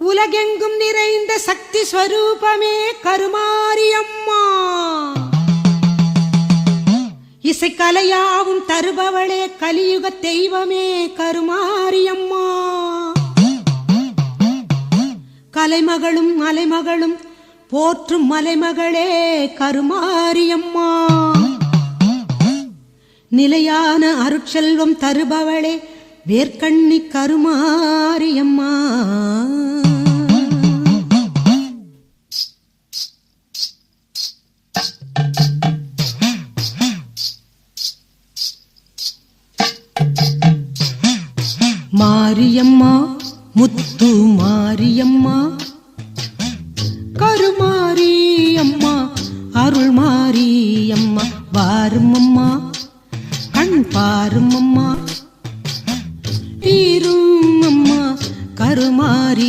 உலகெங்கும் நிறைந்த சக்தி ஸ்வரூபமே கருமாரியம்மா. இசைக்கலையாவும் தருபவளே கலியுக தெய்வமே கருமாரியம்மா. கலைமகளும் மலைமகளும் போற்றும் மலைமகளே கருமாரியம்மா. நிலையான அருட்செல்வம் தருபவளே வேர்க்கண்ணி கருமாரியம்மா. மாரியம்மா முத்து மாரியம்மா